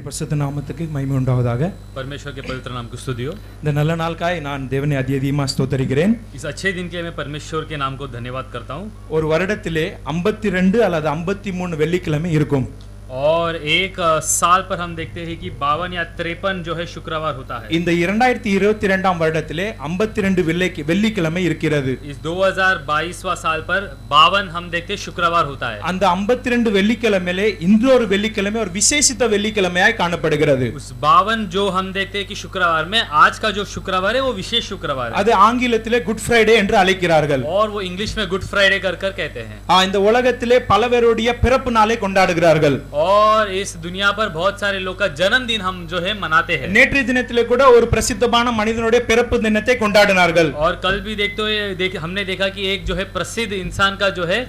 கர்த்தருடைய பரிசுத்த நாமத்துக்கு மகிமை உண்டாவதாக. परमेश्वर के पवित्र नाम की स्तुति हो. இந்த நல்ல நாளுக்காய் நான் தேவனை அதிகமாக ஸ்தோத்திரிக்கிறேன். इस अच्छे दिन के लिए मैं परमेश्वर के नाम को धन्यवाद करता हूँ. ஒரு வருடத்திலே 52 அல்லது 53 வெள்ளிக்கிழமை இருக்கும். और एक साल पर हम देखते हैं कि 52 या 53 जो है शुक्रवार होता है. இந்த 2022 வருடத்திலே 52 வெள்ளிக்கிழமை இருக்கிறது. इस 2022वां साल पर 52 हम देखते हैं शुक्रवार होता है. அந்த 52 வெள்ளிக்கிழமையிலே இன்றொரு வெள்ளிக்கிழமை ஒரு விசேஷித்த வெள்ளிக்கிழமையாய் காணப்படுகிறது. उस 52 जो हम देखते हैं कि शुक्रवार में आज का जो शुक्रवार है वो विशेष शुक्रवार है. அது ஆங்கிலத்திலே குட் ஃப்ரைடே என்று அழைக்கிறார்கள். और वो इंग्लिश में गुड फ्राइडे कर कहते हैं. இந்த உலகத்திலே பலவருடைய பிறப்பு நாளை கொண்டாடுகிறார்கள். और इस दुनिया पर बहुत सारे लोग का जन्मदिन हम जो है मनाते हैं. நேற்றைய தினத்திலே கூட ஒரு பிரசித்தமான மனிதனுடைய பிறப்பு தினத்தை கொண்டாடினார்கள். और कल भी हमने देखा कि एक जो है प्रसिद्ध इंसान का जो है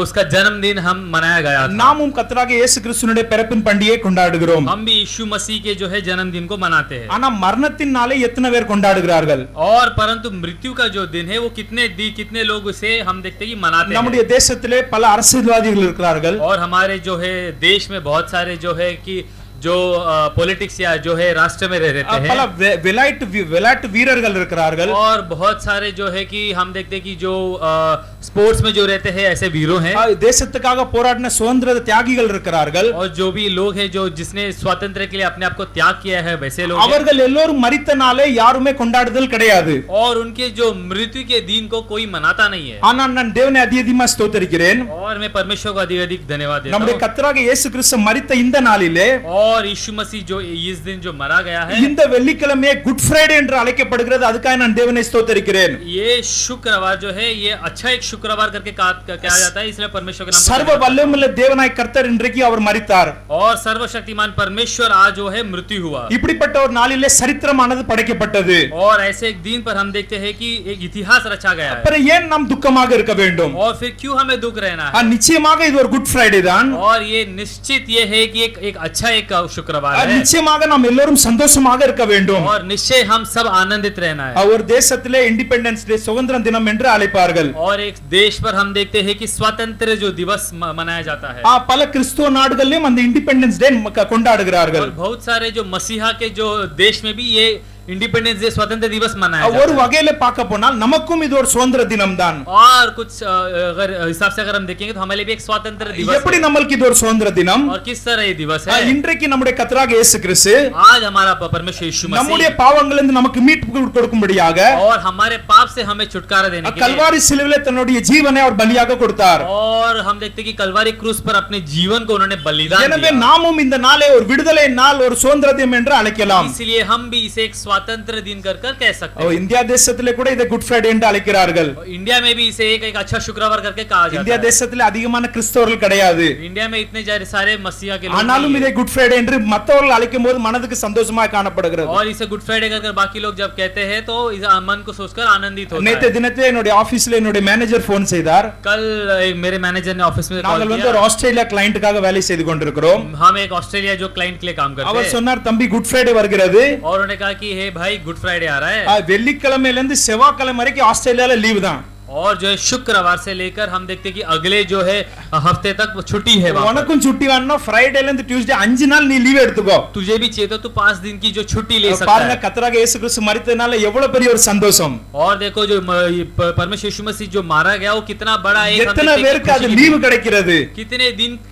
उसका जन्मदिन हम मनाया गया था. நாமும் கர்த்தராகிய இயேசு கிறிஸ்துவினுடைய பிறப்பின் பண்டிகையை கொண்டாடுகிறோம். हम भी यीशु मसीह के जो है जन्मदिन को मनाते हैं. ஆனா மரணத்தின் நாளை எத்தனை பேர் கொண்டாடுகிறார்கள்? और परंतु मृत्यु का जो दिन है वो कितने लोग उसे हम देखते हैं कि मनाते हैं. நம்முடைய தேசத்திலே பல அரசியல்வாதிகள் இருக்கிறார்கள். और हमारे जो है देश में बहुत सारे जो है कि जो पॉलिटिक्स या जो है राष्ट्र में रहते हैं. பல விளையாட்டு வீரர்கள் இருக்கிறார்கள். और बहुत सारे जो है कि हम देखते हैं कि जो स्पोर्ट्स में जो रहते हैं ऐसे वीरों हैं. தேசத்துக்காக போராடின சுதந்திர தியாகிகள் இருக்கிறார்கள். और जो भी लोग हैं जो जिसने स्वातंत्र्य के लिए अपने आप को त्याग किया है वैसे लोग அவர்கள் எல்லோரும் மரித்த நாளை யாருமே கொண்டாடுதல் கிடையாது. और उनके जो मृत्यु के दिन को कोई मनाता नहीं है. ஆனா நான் தேவனை அதிகமா ஸ்தோத்திரிக்கிறேன். और मैं परमेश्वर को अधिक धन्यवाद देता हूं. நம்முடைய கர்த்தராகிய இயேசு கிறிஸ்து மரித்த இந்த நாளிலே और यीशु मसीह जो इस दिन जो मरा गया है இந்த வெள்ளிக்கிழமை குட் ஃப்ரைடே என்று அழைக்கப்படுகிறது. அதுக்காக நான் தேவனை ஸ்தோத்திரிக்கிறேன். ये शुक्रवार जो है ये अच्छा एक शुक्रवार करके कहा जाता है. इसलिए परमेश्वर के नाम சர்வ வல்லமையுள்ள தேவனாய் கர்த்தர் இன்றைக்கு அவர் மரித்தார். और सर्वशक्तिमान परमेश्वर आज जो है मृत्यु हुआ. இப்படிப்பட்ட ஒரு நாளிலே சரித்திரமானது படைக்கப்பட்டது. और ऐसे एक दिन पर हम देखते हैं कि एक इतिहास रचा गया है. அப்புறம் ஏன் நாம் துக்கமாக இருக்க வேண்டும்? और फिर क्यों हमें दुख रहना है? நிச்சயமாக இது ஒரு குட் ஃப்ரைடே தான். और ये निश्चित ये है कि एक अच्छा एक शुक्रवार है. நிச்சயமாக நாம் எல்லோரும் சந்தோஷமாக இருக்க வேண்டும். और निश्चय हम सब आनंदित रहना है. ஒரு தேசத்திலே இண்டிபெண்டன்ஸ் டே சுதந்திர தினம் என்று அழைப்பார்கள். और एक देश पर हम देखते हैं कि स्वतंत्र जो दिवस मनाया जाता है. பல கிறிஸ்துவ நாடுகளிலும் அந்த இண்டிபெண்டன்ஸ் டே கொண்டாடுகிறார்கள். और बहुत सारे जो मसीहा के जो देश में भी ये इंडिपेंडेंस डे स्वतंत्र दिवस मनाया जाता है. ஒரு வகையில பார்க்க போனால் நமக்கும் இது ஒரு சுதந்திர தினம் தான். और कुछ अगर हिसाब से अगर हम देखेंगे तो हमारे लिए भी एक स्वतंत्र दिवस எப்படி நமக்கு இது ஒரு சுதந்திர தினம்? और किस तरह ये दिवस है? இன்றைக்கு நம்முடைய கர்த்தராகிய இயேசு கிறிஸ்து आज हमारा परमेश्वर यीशु मसीह நம்முடைய பாவங்களிலிருந்து நமக்கு மீட்பு கொடுக்கும்படியாக और हमारे पाप से हमें छुटकारा देने के लिए கல்வாரி சிலுவையிலே தன்னுடைய ஜீவனை அவர் பலியாக கொடுத்தார். और हम देखते हैं कि कलवारी क्रूस पर अपने जीवन को उन्होंने बलिदान दिया. எனவே நாமும் இந்த நாளை ஒரு விடுதலை நாள் ஒரு சுதந்திர தினம் என்று அழைக்கலாம். इसलिए हम भी इसे एक स्वतंत्र दिन कर कह सकते हैं. இந்தியா தேசத்திலே கூட இதை குட் ஃப்ரைடே என்று அழைக்கிறார்கள். इंडिया में भी इसे एक अच्छा शुक्रवार करके कहा जाता है. இந்தியா தேசத்திலே அதிகமான கிறிஸ்தவர்கள் கிடையாது. इंडिया में इतने सारे मसीहा के लोग ஆனாலும் இதை குட் ஃப்ரைடே என்று மற்றவர்கள் அழைக்கும்போது மனதுக்கு சந்தோஷமாக காணப்படுகிறது. और इसे गुड फ्राइडे कर बाकी लोग जब कहते हैं तो इस मन को सोचकर आनंदित होता है. நேற்று தினத்திலே என்னுடைய ஆபீஸ்ல என்னுடைய மேனேஜர் போன் செய்தார். कल मेरे मैनेजर ने ऑफिस में कॉल நாங்கள் किया. ஒரு ஆஸ்திரேலியா கிளையண்ட்டுக்காக வேலை செய்து கொண்டிருக்கிறோம். हम एक ऑस्ट्रेलिया जो क्लाइंट के लिए काम करते हैं. அவர் சொன்னார் தம்பி குட் ஃப்ரைடே வருகிறது. और उन्होंने कहा कि हे भाई गुड फ्राइडे आ रहा है. வெள்ளிக்கிழமையில இருந்து செவ்வாய்க்கிழமை வரைக்கும் ஆஸ்திரேலியால லீவு தான். और जो है शुक्रवार से लेकर हम देखते हैं कि अगले जो है हफ्ते तक छुट्टी है. உனக்கும் छुट्टी வேணும்னா ஃப்ரைடேல இருந்து டியூஸ்டே 5 நாள் நீ லீவ் எடுத்துக்கோ. तुझे भी चाहिए तो तू 5 दिन की जो छुट्टी ले सकता है. பாருங்க கர்த்தராகிய இயேசு கிறிஸ்து மரித்ததனால எவ்வளவு பெரிய ஒரு சந்தோஷம். और देखो जो परमेश्वर यीशु मसीह जो मारा गया वो कितना बड़ा एक எத்தனை பேருக்கு அது லீவு கிடைக்கிறது.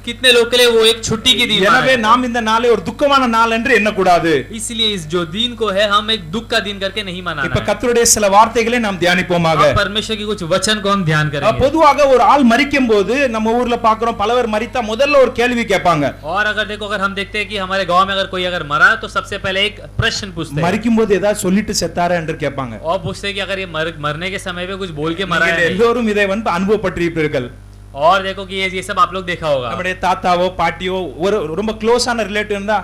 कितने लोग के लिए वो एक छुट्टी की दिन. எனவே நாம் இந்த நாளை ஒரு துக்கமான நாள் என்று எண்ணக்கூடாது. इसलिए इस जो दिन को है हम एक दुख का दिन करके नहीं मनाना है. இப்ப கர்த்தருடைய சில வார்த்தைகளை நாம் தியானிப்போமாக. परमेश्वर की कुछ वचन को हम ध्यान करेंगे. பொதுவாக ஒரு ஆள் மரிக்கும்போது நம்ம ஊர்ல பாக்குறோம் பலவர் மரித்தா முதல்ல ஒரு கேள்வி கேட்பாங்க. और अगर हम देखते हैं कि हमारे गांव में अगर कोई मरा तो सबसे पहले एक प्रश्न पूछते हैं. மரிக்கும்போது ஏதாவது சொல்லிட்டு செத்தாரா என்று கேட்பாங்க. और पूछते हैं कि अगर ये मरने के समय पे कुछ बोल के मरा है. எல்லோரும் இதை வந்து அனுபவப்பட்டிருப்பீர்கள். और देखो कि ये सब आप लोग देखा होगा. நம்முடைய தாத்தாவோ பாட்டியோ ஒரு ரொம்ப க்ளோஸான ரிலேட்டிவ் இருந்தா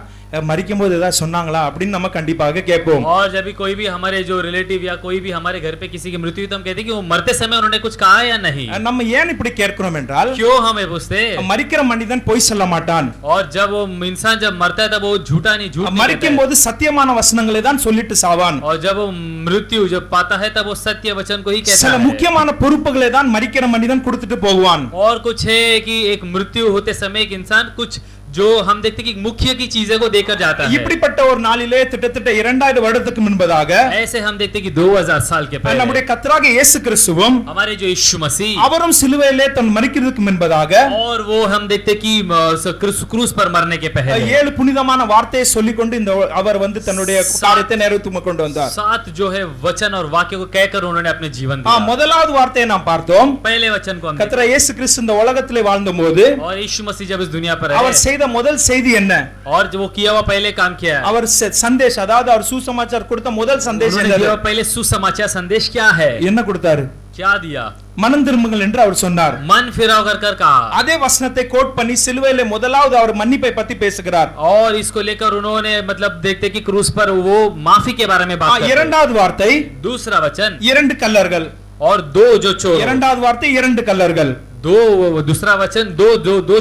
மரிக்கும்போது ஏதாவது சொன்னாங்களா அப்படின்னு நம்ம கண்டிப்பாக கேட்போம். और जब भी कोई भी हमारे जो रिलेटिव या कोई भी हमारे घर पे किसी की मृत्यु हुई तो हम कहते हैं कि वो मरते समय उन्होंने कुछ कहा या नहीं. நம்ம ஏன் இப்படி கேட்கிறோம் என்றால் क्यों हमें पूछते? மரிக்கிற மனிதன் பொய் சொல்ல மாட்டான். और जब वो इंसान जब मरता है तब वो झूठ नहीं மரிக்கும்போது சத்தியமான வசனங்களை தான் சொல்லிட்டு சாவான். और जब वो मृत्यु जब पाता है तब वो सत्य वचन को ही कहता है. சில முக்கியமான பொறுப்புகளை தான் மரிக்கிற மனிதன் கொடுத்துட்டு போவான். और कुछ है कि एक मृत्यु होते समय एक इंसान कुछ जो हम देखते हैं कि मुख्य की चीजें को देकर जाता है। இப்படிப்பட்ட ஒரு நாளிலே கிட்டத்தட்ட 2000 வருடத்துக்கு முன்பதாக ऐसे हम देखते हैं कि 2000 साल के पहले நம்முடைய கர்த்தராகிய இயேசு கிறிஸ்துவும் हमारे जो यीशु मसीह அவரும் சிலுவையிலே தன் மரிக்கிறதுக்கு முன்பதாக और वो हम देखते हैं कि क्रूस पर मरने के पहले 7 புனிதமான வார்த்தையை சொல்லிக்கொண்டு இந்த அவர் வந்து தன்னுடைய காரியத்தை நிறைவேற்றி கொண்டு வந்தார்। 7 जो है वचन और वाक्य को कहकर उन्होंने अपने जीवन दिया। முதலாவது வார்த்தையை நாம் பார்த்தோம்। पहले वचन को हम கர்த்தர் இயேசு கிறிஸ்து இந்த உலகத்திலே வாழ்ந்தபோது और यीशु मसीह जब इस दुनिया पर அவர் செய்த முதல் செய்தி என்ன? और जो वो किया हुआ पहले काम किया है அவர் சந்தேஷ் அதாவது அவர் சுசமாச்சார் கொடுத்த முதல் சந்தேஷம் उन्होंने किया हुआ पहले सुसमाचार संदेश क्या है? என்ன கொடுத்தாரு? क्या दिया? மனம் திரும்புங்கள் என்று அவர் சொன்னார்। मन फिराव कर कर कहा। அதே வசனத்தை கோட் பண்ணி சிலுவையிலே முதலாவது அவர் மன்னிப்பை பத்தி பேசுகிறார்। और इसको लेकर उन्होंने मतलब देखते कि क्रूस पर वो माफी के बारे में बात करते हैं। இரண்டாவது வார்த்தை दूसरा वचन இரண்டு கல்லர்கள் और दो जो चोर। இரண்டாவது வார்த்தை இரண்டு கல்லர்கள் दो दूसरा वचन दो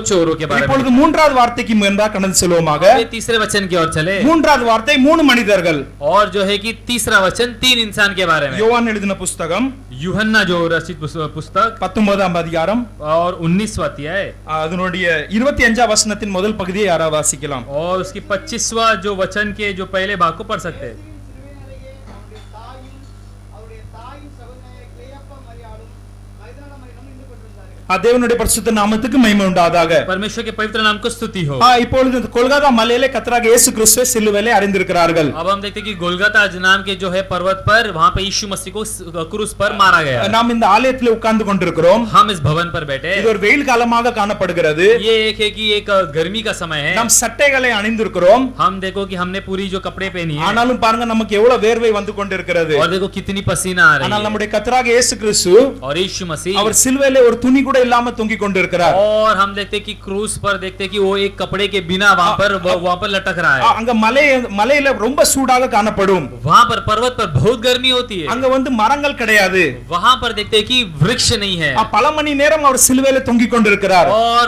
चोरों के बारे में। இப்பொழுது மூன்றாவது வார்த்தைக்கு முன்பா கடந்து செல்வோமாக। तीसरे वचन की ओर चले। மூன்றாவது வார்த்தை மூணு மனிதர்கள் और जो है कि तीसरा वचन 3 इंसान के बारे में। யோவான் எழுதின புத்தகம் यूहन्ना जो रचित पुस्तक 19ஆம் அதிகாரம் और 19वां अध्याय அதனுடைய 25ஆம் வசனத்தின் முதல் பகுதியை யாராவது வாசிக்கலாம்? और उसकी 25वां जो वचन के जो पहले भाग को पढ़ सकते हैं। தேவனுடைய பரிசுத்த நாமத்துக்கு மகிமை உண்டாதாக। परमेश्वर के पवित्र नाम को स्तुति हो। இப்பொழுது கொல்கத்தா மலையிலே கர்த்தராகிய இயேசு கிறிஸ்துவை சிலுவையிலே அறைந்திருக்கிறார்கள்। अब हम देखते हैं कि गोलगता नाम के जो है पर्वत पर वहां पे यीशु मसीह को क्रूस पर मारा गया। நாம் இந்த ஆலயத்திலே உட்கார்ந்து கொண்டிருக்கிறோம்। हम इस भवन पर बैठे। இது ஒரு வெயில் காலமாக காணப்படுகிறது। ये एक है कि एक गर्मी का समय है। நாம் சட்டைகளை அணிந்திருக்கிறோம்। हम देखो कि हमने पूरी जो कपड़े पहनी है। ஆனாலும் பாருங்க நமக்கு எவ்வளவு வேர்வை வந்து கொண்டிருக்கிறது। और देखो कितनी पसीना आ रही है। ஆனால் நம்முடைய கர்த்தராகிய இயேசு கிறிஸ்து और यीशु मसीह அவர் சிலுவையிலே ஒரு துணி கூட இல்லாம தொங்கிக் கொண்டிருக்கிறார்। और हम देखते कि क्रूस पर देखते कि वो एक कपड़े के बिना वहां पर लटक रहा है। அங்க மலையில ரொம்ப சூடாக காணப்படும்। वहां पर पर्वत पर बहुत गर्मी होती है। அங்க வந்து மரங்கள் கிடையாது। वहां पर देखते कि वृक्ष नहीं है। பல மணி நேரம் அவர் சிலுவையில தொங்கிக் கொண்டிருக்கிறார்। और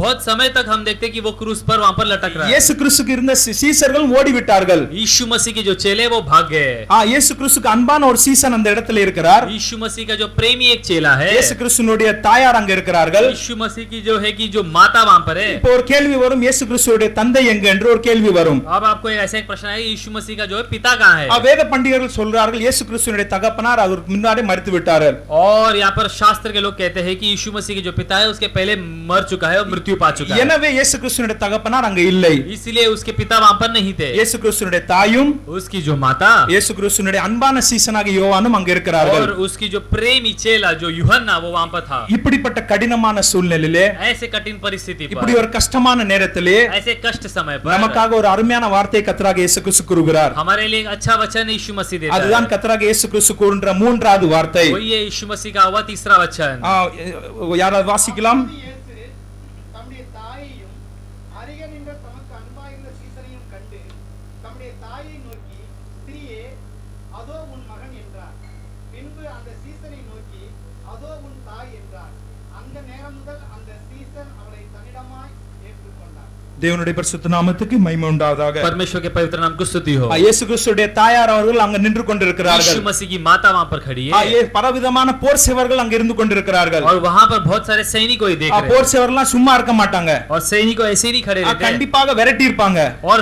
बहुत समय तक हम देखते कि वो क्रूस पर वहां पर लटक रहा है। இயேசு கிறிஸ்துக்கு இருந்த சீசர்கள் ஓடி விட்டார்கள்। यीशु मसीह के जो चेले वो भाग गए। இயேசு கிறிஸ்துக்கு அன்பான ஒரு சீசன் அந்த இடத்துல இருக்கிறார்। यीशु मसीह का जो प्रेमी एक चेला है। இயேசு கிறிஸ்துனுடைய தாயார் அங்க இருக்கிறார்கள்। यीशु मसीह की जो है कि जो माता वहां पर है। இப்போ ஒரு கேள்வி வரும், இயேசு கிறிஸ்துவுடைய தந்தை எங்க என்று ஒரு கேள்வி வரும்। अब आपको ऐसा एक प्रश्न है, यीशु मसीह का जो है पिता कहां है? வேத பண்டிதர்கள் சொல்றார்கள் இயேசு கிறிஸ்துவினுடைய தகப்பனார் அவருக்கு முன்னாடி மரித்து விட்டார்கள்। और यहाँ पर शास्त्र के लोग कहते हैं कि यीशु मसीह के जो पिता है उसके पहले मर चुका है और मृत्यु पा चुका है। எனவே இயேசு கிறிஸ்துவினுடைய தகப்பனார் அங்க இல்லை। इसलिए उसके पिता वहां पर नहीं थे। இயேசு கிறிஸ்துவினுடைய தாயும் उसकी जो माता இயேசு கிறிஸ்துவினுடைய அன்பான சீசனாக யோவானும் அங்க இருக்கிறார்கள்। और उसकी जो प्रेमी चेला जो यूहन्ना वो वहां पर था। இப்படிப்பட்ட கடினமான சூழ்நிலையிலே ऐसे कठिन परिस्थिति पर, இப்படி ஒரு கஷ்டமான நேரத்திலே ऐसे कष्ट समय पर நமக்காக ஒரு அருமையான வார்த்தையை கர்த்தராகிய இயேசு கிறிஸ்து கூறுகிறார்। हमारे लिए एक अच्छा वचन यीशु मसीह देता है। அதுதான் கர்த்தராகிய இயேசு கிறிஸ்து கூறுகின்ற மூன்றாவது வார்த்தை। वही है यीशु मसीह का हुआ तीसरा वचन। யாராவது வாசிக்கலாம்? தம்முடைய தாயையும் அருக நின்ற தமக்கு அன்பாயிருந்த சீசனையும் கண்டு தம்முடைய தாயை நோக்கி, ஸ்திரீயே, அதோ உன் மகன் என்றார். பின்பு அந்த சீசனை நோக்கி, அதோ உன் தாய் என்றார். அந்த நேரம் முதல் அந்த சீசன் அவளை தன்னிடமாய் ஏற்றுக்கொண்டார்। தேவனுடைய பரிசுத்த நாமத்துக்கு மகிமை உண்டாவதாக। परमेश्वर के पवित्र नाम को स्तुति हो। இயேசு கிறிஸ்துவுடைய தாயார் அவர்கள் அங்க நின்று கொண்டிருக்கிறார்கள்। यीशु मसीह की माता वहां पर खड़ी है। பலவிதமான போர் சேவர்கள் அங்க இருந்து கொண்டிருக்கிறார்கள்। और वहां पर बहुत सारे सैनिक को देख रहे हैं। போர் சேவர்கள்லாம் சும்மா இருக்க மாட்டாங்க। और सैनिक ऐसे ही नहीं खड़े रहते हैं। கண்டிப்பாக விரட்டி இருப்பாங்க। और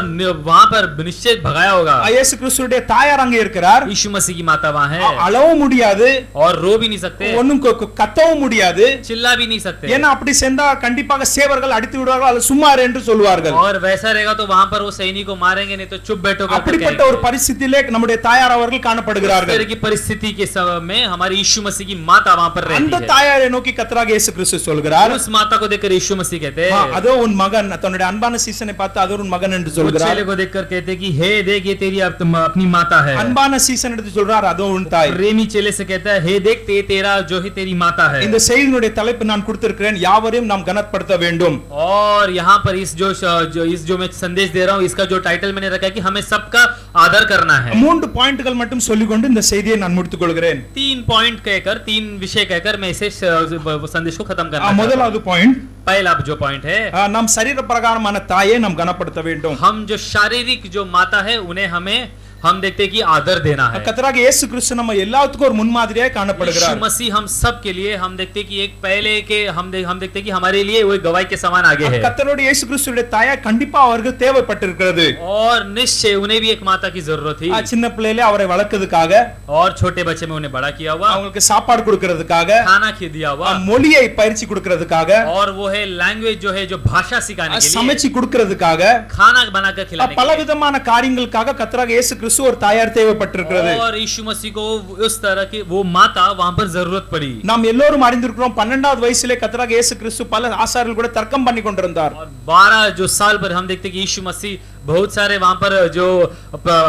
वहां पर निश्चित भगाया होगा। இயேசு கிறிஸ்துவுடைய தாயார் அங்க இருக்கிறார்। यीशु मसीह की माता वहां है। அழவும் முடியாது, और रो भी नहीं सकते, ஒண்ணும் கத்தவும் முடியாது, चिल्ला भी नहीं सकते। ஏன்னா அப்படி சென்றா கண்டிப்பாக சேவர்கள் அடித்து விடுவார்கள், அது சும்மா இரு என்று சொல்வார்கள்। और वैसा रहेगा तो वहां पर वो सैनिक को मारेंगे, नहीं तो चुप बैठोगे। அப்படிப்பட்ட ஒரு परिस्थितिயிலே நம்முடைய தாயார் அவர்கள் காணப்படுகிறார்கள்। इस तरह की परिस्थिति के समय में हमारी यीशु मसीह की माता वहां पर रहती அந்த है। தாயாரை நோக்கி கர்த்தராகிய இயேசு கிறிஸ்து சொல்கிறார், उस माता को देखकर यीशु मसीह कहते हैं, அதோ உன் மகன், தன்னுடைய அன்பான சீசனை பார்த்து அதோ உன் மகன் என்று उस சொல்கிறார்। चेले को देखकर कहते हैं कि हे देख ये तेरी अपनी माता है। அன்பான சீசன் எடுத்து சொல்றார், அதோ உன் தாய்। प्रेमी चेले से कहता है हे देख तेरा जो है तेरी माता है। இந்த செய்தியினுடைய தலைப்பு நான் கொடுத்திருக்கிறேன், யாவரையும் நாம் கனப்படுத்த வேண்டும்। और यहाँ पर इस जो मैं संदेश दे रहा हूँ, इसका जो टाइटल मैंने रखा है कि हमें सबका आदर करना है। 3 பாயிண்ட்கள் மட்டும் சொல்லிக்கொண்டு இந்த செய்தியை நான் முடித்துக் கொள்கிறேன். 3 पॉइंट कहकर 3 विषय कहकर मैं इसे संदेश को खत्म करना चाहता हूं। முதலாவது பாயிண்ட், पहला जो पॉइंट है, நம் சரீர பிரகாரமான தாயை நாம் கனப்படுத்த வேண்டும். हम जो शारीरिक जो माता है उन्हें हम देखते हैं कि आदर देना है। கர்த்தராகிய இயேசு கிறிஸ்து நம்ம எல்லாத்துக்கும் ஒரு முன்மாதிரியாக காணப்படுகிறார். यीशु मसीह हम सब के लिए हम देखते हैं कि एक पहले के हम देखते हैं कि हमारे लिए वो गवाही के समान आगे है। கர்த்தருடைய இயேசு கிறிஸ்துவின் தாயா கண்டிப்பா அவருக்கு தேவைப்பட்டிருக்கிறது. और निश्चय उन्हें भी एक माता की जरूरत थी। சின்ன பிள்ளையிலே அவரை வளர்க்கிறதுக்காக, और छोटे बच्चे में उन्हें बड़ा किया हुआ, அவங்களுக்கு சாப்பாடு கொடுக்கிறதுக்காக, खाना दिया हुआ, மொழியை பயிற்சி கொடுக்கிறதுக்காக, और वो है लैंग्वेज जो है जो भाषा सिखाने के लिए, சமைச்சு கொடுக்கிறதுக்காக, खाना बनाकर खिलाने के लिए, பலவிதமான காரியங்களுக்காக கர்த்தராகிய இயேசு கிறிஸ்து ஒரு தாயார் தேவைப்பட்டிருக்கிறது. और यीशु मसीह को उस तरह की वो माता वहां पर जरूरत पड़ी। நாம் எல்லோரும் அறிந்திருக்கிறோம், 12வது வயசிலே கர்த்தராகிய இயேசு கிறிஸ்து பல ஆசாரியர்கள் கூட தர்க்கம் பண்ணி கொண்டிருந்தார். और 12 जो साल पर हम देखते हैं कि यीशु मसीह बहुत सारे वहां पर जो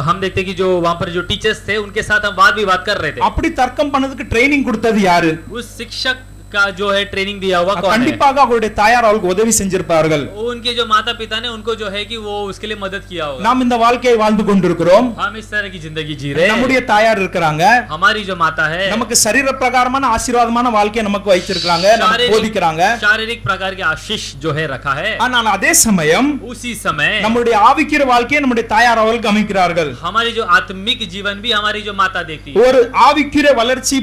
हम देखते हैं कि जो वहां पर जो टीचर्स थे उनके साथ हम वाद विवाद कर रहे थे। அப்படி தர்க்கம் பண்ணதுக்கு ட்ரைனிங் கொடுத்தது யாரு? उस शिक्षक का जो है ट्रेनिंग दिया हुआ कौन है? கண்டிப்பாக அவருடைய தாயார் அவருக்கு உதவி செஞ்சிருப்பார்கள். उनके जो माता पिता ने उनको जो है कि वो उसके लिए मदद किया होगा। நாம் இந்த வாழ்க்கையை வாழ்ந்து கொண்டிருக்கிறோம். हम इस तरह की जिंदगी जी रहे हैं। நம்முடைய தாயார் இருக்காங்க, हमारी जो माता है நமக்கு சரீர பிரகாரமான ஆசீர்வாதமான வாழ்க்கையை நமக்கு வைச்சிருக்காங்க, நமக்கு போதிக்கிறாங்க. शारीरिक प्रकार के आशीष जो है रखा है। ஆனால் அதே சமயம் उसी समय நம்முடைய ஆவிக்குரிய வாழ்க்கையை நம்முடைய தாயார் அவர்கள் கவனிக்கிறார்கள். हमारी जो आत्मिक जीवन भी हमारी जो माता देखती है। ஒரு ஆவிக்குரிய வளர்ச்சி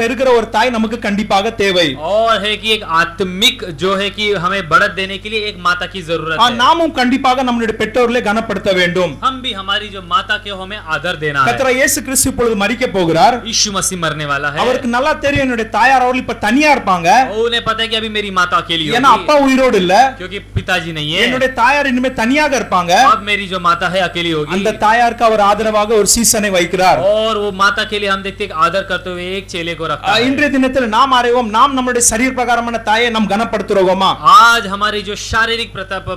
பெறுகிற ஒரு தாய் நமக்கு கண்டிப்பாக தேவை. और है कि एक आत्मिक जो है कि हमें बढ़त देने के लिए एक माता की जरूरत है। நாமும் கண்டிப்பாக நம்மளுடைய பெற்றோர்களை கனப்படுத்த வேண்டும். हम भी हमारी जो माता के हमें आदर देना है। கர்த்தர் இயேசு கிறிஸ்து இப்பொழுது மரிக்க போகிறார். यीशु मसीह मरने वाला है। அவருக்கு நல்லா தெரியும் என்னுடைய தாயார் அவர்கள் இப்ப தனியா இருப்பாங்க. उन्हें पता है कि अभी मेरी माता अकेली ஏன்னா होगी, அப்பா உயிரோடு இல்ல, क्योंकि पिताजी नहीं है। என்னுடைய தாயார் இனிமே தனியாக இருப்பாங்க. अब मेरी जो माता है अकेली होगी। அந்த தாயாருக்கு அவர் ஆதரவாக ஒரு சீசனை வைக்கிறார். और वो माता के लिए हम देखते हैं आदर करते हुए एक चेले को रखता है। இன்றைய தினத்தில் நாம் அறிவோம், நாம் நம்முடைய சரீர பிரகாரமான தாயை நாம் கனப்படுத்துறோமா? आज हमारी जो शारीरिक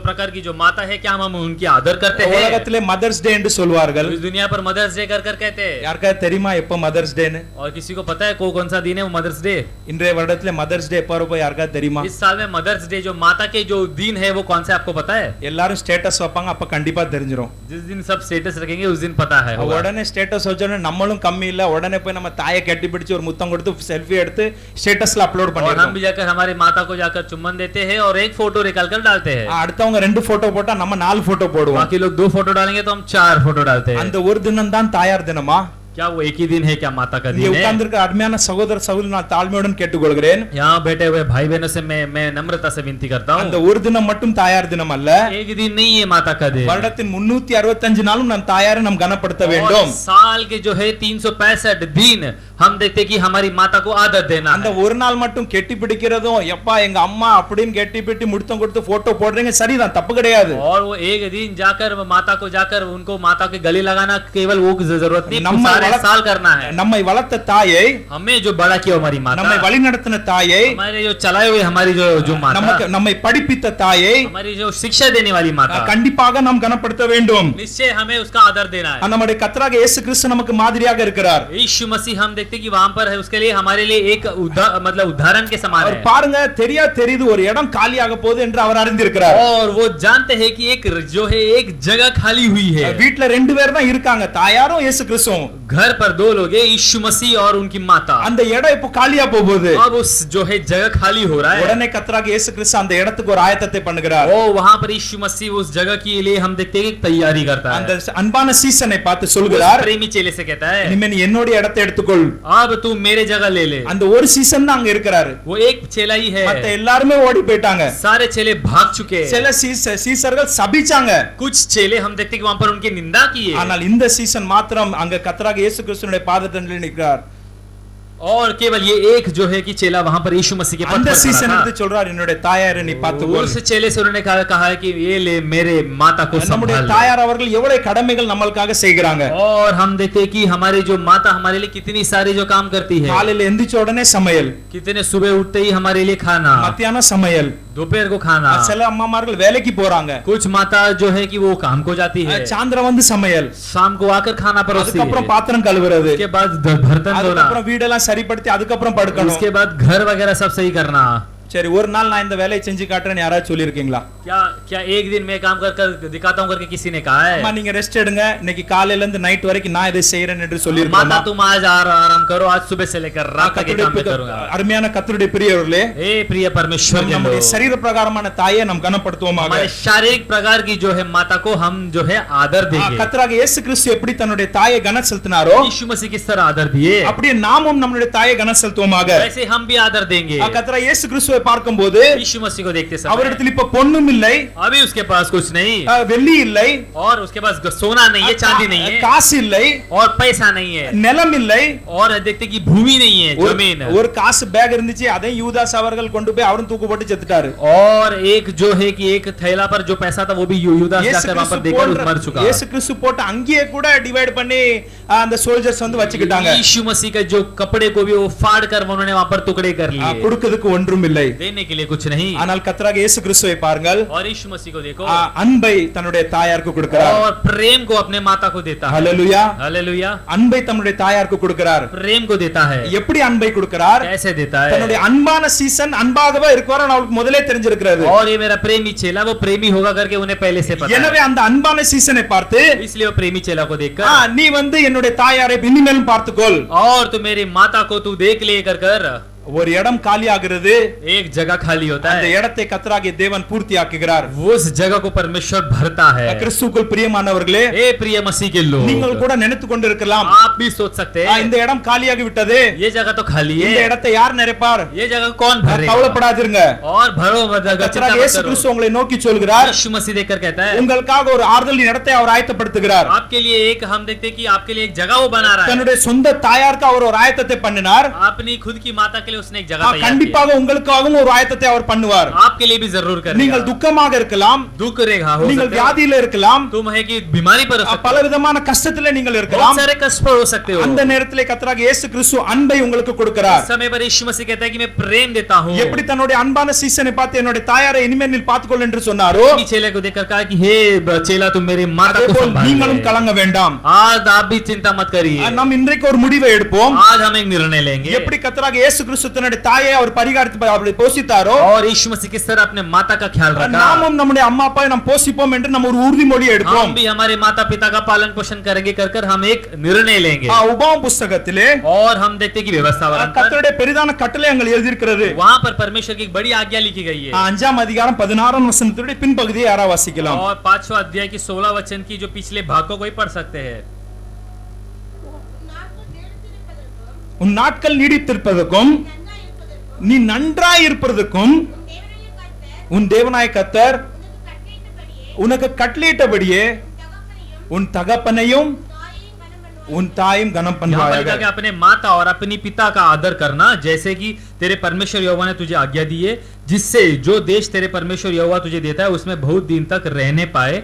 प्रकार की जो माता है क्या हम उनकी आदर करते हैं? உலகத்திலே மதர்ஸ் டே என்று சொல்வார்கள். इस दुनिया पर मदर्स डे कर कहते हैं। யாருக்கா தெரியுமா எப்ப மதர்ஸ் டேன்னு? और किसी को पता है कौन सा दिन है वो मदर्स डे? இன்றைய வருடத்திலே மதர்ஸ் டே எப்ப வரப்போ யாருக்கா தெரியுமா? इस साल में मदर्स डे जो माता के जो दिन है वो कौन सा आपको पता है? எல்லாரும் ஸ்டேட்டஸ் வைப்பாங்க, அப்ப கண்டிப்பா தெரிஞ்சிரும். जिस दिन सब स्टेटस रखेंगे उस दिन पता है होगा। உடனே ஸ்டேட்டஸ் வச்சோனே நம்மளும் கம்மி இல்ல, உடனே போய் நம்ம தாயை கட்டி பிடிச்சு ஒரு முத்தம் கொடுத்து செல்ஃபி எடுத்து ஸ்டேட்டஸ்ல அப்லோட் और हम பண்ணிடுறோம். भी जाकर हमारी माता को जाकर चुम्बन देते हैं और एक फोटो निकाल कर डालते हैं। அடுத்தவங்க 2 போட்டோ போட்டா நம்ம 4 போட்டோ போடுவோம். बाकी लोग 2 फोटो डालेंगे तो हम 4 फोटो डालते हैं। அந்த ஒரு தினம் தான் தாயார் தினமா? क्या वो एक ही दिन है क्या माता का இங்கே दिन है? உட்கார்ந்திருக்க அருமையான சகோதர சகோதரி நான் தாழ்மையுடன் கேட்டுக்கொள்கிறேன். यहाँ बैठे हुए भाई बहनों से मैं नम्रता से विनती करता அந்த हूँ, ஒரு தினம் மட்டும் தாயார் தினம் அல்ல, एक दिन नहीं है माता का दिन। வருடத்தின் 365 நாளும் நம் தாயாரை நாம் கனப்படுத்த और வேண்டும். साल के जो है 365 दिन हम देखते कि हमारी माता को आदर देना அந்த है। ஒரு நாள் மட்டும் கெட்டி பிடிக்கிறதும் எப்பா எங்க அம்மா அப்படின்னு கெட்டி பிடி முடுத்தம் கொடுத்து போட்டோ போடுறீங்க, சரிதான், தப்பு கிடையாது. और वो एक दिन जाकर माता को जाकर उनको माता के गले लगाना केवल वो जरूरत नहीं, நம்ம सारे साल करना है। நம்மை வளர்த்த தாயை, हमें जो बड़ा किया हमारी माता, நம்மை வழிநடத்தின தாயை, हमारे जो चलाए हुए हमारी जो माता, நமக்கு நம்மை படிப்பித்த தாயை हमारी जो शिक्षा देने वाली माता, கண்டிப்பாக நாம் கனப்படுத்த வேண்டும். निश्चय हमें उसका आदर देना है। நம்முடைய கர்த்தராகிய இயேசு கிறிஸ்து நமக்கு மாதிரியாக இருக்கிறார். यीशु मसीह हम देखते कि वहां पर है, उसके लिए हमारे लिए एक मतलब उदाहरण के समान அவர் है। பாருங்க, தெரியுது ஒரு இடம் காலியாக போகுது என்று அவர் அறிந்திருக்கிறார். और वो जानते हैं कि एक जो है एक जगह खाली हुई है। வீட்ல 2 பேர் தான் இருக்காங்க, தாயாரும் இயேசு கிறிஸ்துவும். घर पर 2 लोग हैं, यीशु मसीह और उनकी माता। அந்த இடம் இப்போ காலியா போகுது. अब उस जो है जगह खाली हो रहा है। உடனே கர்த்தராகிய இயேசு கிறிஸ்து அந்த இடத்துக்கு ஒரு ஆயத்தத்தை பண்ணுகிறார். ओ वहां पर यीशु मसीह उस जगह के लिए हम देखते हैं कि तैयारी करता है। அந்த அன்பான சீசனை பார்த்து उस சொல்கிறார், प्रेमी चेले से कहता है, இனிமே நீ என்னோட இடத்தை எடுத்துக்கொள். अब तू मेरे जगह ले ले। அந்த ஒரு சீசன் தான் அங்க இருக்கிறாரு. वो एक चेला ही है, மத்த எல்லாருமே ஓடி போயிட்டாங்க. सारे चेले भाग चुके। சில சீசர்கள் சபிச்சாங்க, कुछ चेले हम देखते कि वहां पर उनकी निंदा की है। ஆனால் இந்த சீசன் மாத்திரம் அங்க கர்த்தராகிய இயேசு கிறிஸ்துவினுடைய பாதத்தண்டில் நிற்கிறார். और केवल ये एक जो है कि चेला वहां पर यीशु मसीह के पद அந்த पर खड़ा சீசன் था। எடுத்து சொல்றார், என்னுடைய தாயாரை நீ பார்த்துக்கொள். उस चेले से उन्होंने कहा है कि ये ले मेरे माता को நம்முடைய संभाल ले। தாயார் அவர்கள் எவ்வளவு கடமைகள் நம்மளுக்காக செய்கிறாங்க. और हम देखते हैं कि हमारी जो माता हमारे लिए कितनी सारी जो काम करती है। காலையில எந்திரிச்ச உடனே சமையல், कितने सुबह उठते ही हमारे लिए खाना, மத்தியானம் சமையல், दोपहर को खाना। சில அம்மாமார்கள் வேலைக்கு போறாங்க, कुछ माता जो है कि वो काम को जाती है, சாயந்தரம் வந்து சமையல், शाम को आकर खाना परोसती है, அதுக்கப்புறம் பாத்திரம் கழுவுறது, उसके बाद बर्तन धोना, அதுக்கப்புறம் வீடெல்லாம் சரிப்படுத்தி அதுக்கப்புறம் படுக்கணும். उसके बाद घर वगैरह सब सही करना। சரி ஒரு நாள் நான் இந்த வேலையை செஞ்சு காட்டுறேன்னு யாராவது சொல்லியிருக்கீங்களா? क्या क्या एक दिन मैं काम कर कर दिखाता हूं करके किसी ने कहा है? அம்மா நீங்க ரெஸ்ட் எடுங்க, இன்னைக்கு காலையில இருந்து நைட் வரைக்கும் நான் இதை செய்யறேன் என்று माता சொல்லியிருக்கோமா? तुम आज आराम करो, आज सुबह से लेकर रात तक ये काम मैं करूंगा। அருமையான கர்த்தருடைய பிரியவர்களே, हे प्रिय परमेश्वर के நம்முடைய लोग, சரீர பிரகாரமான தாயை நாம் கனப்படுத்துவோமாக. हमारे शारीरिक प्रकार की जो है माता को हम जो है आदर देंगे। கர்த்தராக இயேசு கிறிஸ்து எப்படி தன்னுடைய தாயை கன செலுத்தினாரோ यीशु मसीह किस तरह आदर दिए, அப்படியே நாமும் நம்முடைய தாயை கன செலுத்துவோமாக. वैसे हम भी आदर देंगे। கர்த்தராக இயேசு கிறிஸ்துவை பார்க்கும்போது यीशु मसीह को देखते समय அவரிடத்தில் இப்ப பொன்னும் இல்லை, अभी उसके पास कुछ नहीं, வெள்ளி இல்லை, और उसके पास सोना नहीं है, चांदी नहीं है, காசு இல்லை, और पैसा नहीं है, நிலம் இல்லை, और देखते कि भूमि नहीं है, जमीन। ஒரு காசு பேக் இருந்துச்சு, அதை யூதாஸ் அவர்கள் கொண்டு போய் அவரும் தூக்கு போட்டு செத்துட்டாரு. और एक जो है कि एक थैला पर जो पैसा था वो भी यूदास जाकर वहां पर देकर मर चुका। இயேசு கிறிஸ்து போட்ட அங்கேயே கூட டிவைட் பண்ணி அந்த சோல்ஜர்ஸ் வந்து வச்சுக்கிட்டாங்க. यीशु मसीह का जो कपड़े को भी वो फाड़ कर उन्होंने वहां पर टुकड़े कर लिए। கொடுக்கிறதுக்கு ஒன்றும் இல்லை, देने के लिए कुछ नहीं। ஆனால் கர்த்தராக இயேசு கிறிஸ்துவை பாருங்கள், और यीशु मसीह को देखो, அன்பை தன்னுடைய தாயாருக்கு கொடுக்கிறார். और प्रेम को अपने माता को देता है। ஹல்லேலூயா. हालेलुया। அன்பை தன்னுடைய தாயாருக்கு கொடுக்கிறார். प्रेम को देता है। எப்படி அன்பை கொடுக்கிறார்? कैसे देता है? தன்னுடைய அன்பான சீசன் அன்பாகவே இருக்குவார், அவருக்கு முதலே தெரிஞ்சிருக்கிறது. और ये मेरा प्रेमी चेला वो प्रेमी होगा करके उन्हें पहले से पता எனவே அந்த அன்பான சீசனை பார்த்து है। इसलिए वो प्रेमी चेला को देखकर நீ வந்து என்னுடைய தாயாரை இனிமேலும் பார்த்துக்கொள், और तू मेरी माता को तू देख ले कर कर ஒரு இடம் காலியாகிறது, एक जगह खाली होता அந்த है, இடத்தை கர்த்தராகிய தேவன் பூர்த்தியாக்குகிறார். उस जगह को परमेश्वर भरता है। கிறிஸ்துவுக்குள் பிரியமானவர்களே, ए प्रिय मसीह के लोग, நீங்கள் கூட நினைத்து கொண்டிருக்கலாம், आप भी सोच सकते हैं இந்த இடம் காலியாகி விட்டது, ये जगह तो खाली இந்த है, இடத்தை யார் நிறைப்பார்? ये जगह कौन भरेगा? கவலைப்படாதீங்க, और भरो मत, चिंता கர்த்தராகிய मत இயேசு करो। கிறிஸ்து உங்களை நோக்கி சொல்கிறார், यीशु मसीह देखकर कहता है உங்களுக்காக ஒரு ஆறுதலின் இடத்தை அவர் ஆயத்தப்படுத்துகிறார். आपके लिए एक, हम देखते हैं कि आपके लिए एक जगह वो बना रहा है। தன்னுடைய சொந்த தாயாருக்கு அவர் ஒரு ஆயத்தத்தை பண்ணினார், अपनी खुद की माता के लिए उसने एक जगह तैयार किया। கண்டிப்பாக உங்களுக்காகவும் ஒரு ஆயத்தத்தை அவர் பண்ணுவார். आपके लिए भी जरूर करेगा। நீங்கள் துக்கமாக இருக்கலாம், दुख रेखा हो நீங்கள் सकते हो, வியாதியில இருக்கலாம், तुम है कि बीमारी पर हो सकते பல हो, விதமான கஷ்டத்துல நீங்கள் बहुत இருக்கலாம். सारे कष्ट पर हो सकते हो। அந்த நேரத்திலே கர்த்தராகிய இயேசு கிறிஸ்து அன்பை உங்களுக்கு கொடுக்கிறார். इस समय पर यीशु मसीह कहता है कि मैं प्रेम देता हूँ। எப்படி தன்னுடைய அன்பான சீசனை பார்த்து என்னுடைய தாயாரை இனிமேல் நீ பார்த்துக்கொள் என்று சொன்னாரோ, अपनी चेले को देखकर कहा कि हे चेला तुम मेरी माता को அதேபோல் संभाल நீங்களும் ले। கலங்க வேண்டாம். आज आप भी चिंता मत करिए, நாம் இன்றைக்கு ஒரு முடிவை எடுப்போம். आज हम एक निर्णय लेंगे। எப்படி கர்த்தராகிய இயேசு கிறிஸ்து தன்னுடைய தாயை அவர் பரிகாரத்தை அப்படி போஷித்தாரோ, और यीशु मसीह किस तरह अपने माता का ख्याल रखा, நாமும் நம்முடைய அம்மா அப்பாவை நாம் போஷிப்போம் என்று நம்ம ஒரு உறுதிமொழி எடுப்போம். हम भी हमारे माता पिता का पालन पोषण करेंगे कर हम एक निर्णय लेंगे। உபாகம புஸ்தகத்திலே और हम देखते हैं कि व्यवस्था पर கர்த்தருடைய பெரிதான கட்டளை அங்கே எழுதியிருக்கிறது. वहां पर परमेश्वर की एक बड़ी आज्ञा लिखी गई है। 5ஆம் அதிகாரம் 16ஆம் வசனத்துடைய பின்பகுதியை யாரா வாசிக்கலாம்? और 5वां अध्याय की 16 वचन की जो पिछले भाग को कोई पढ़ सकते हैं। உன் நாட்கள் நீடித்திருப்பதற்கும் நீ நன்றாய் இருப்பதற்கும் உன் தேவனாய கர்த்தர் உனக்கு கட்டளையிட்டபடியே உன் தகப்பனையும் உன் தாயும் கனம் यहाँ पर लिखा பண்ணுவாயாக. कि अपने माता और अपनी पिता का आदर करना, जैसे कि तेरे परमेश्वर यहोवा ने तुझे आज्ञा दी है, जिससे जो देश तेरे परमेश्वर यहोवा तुझे देता है उसमें बहुत दिन तक रहने पाए,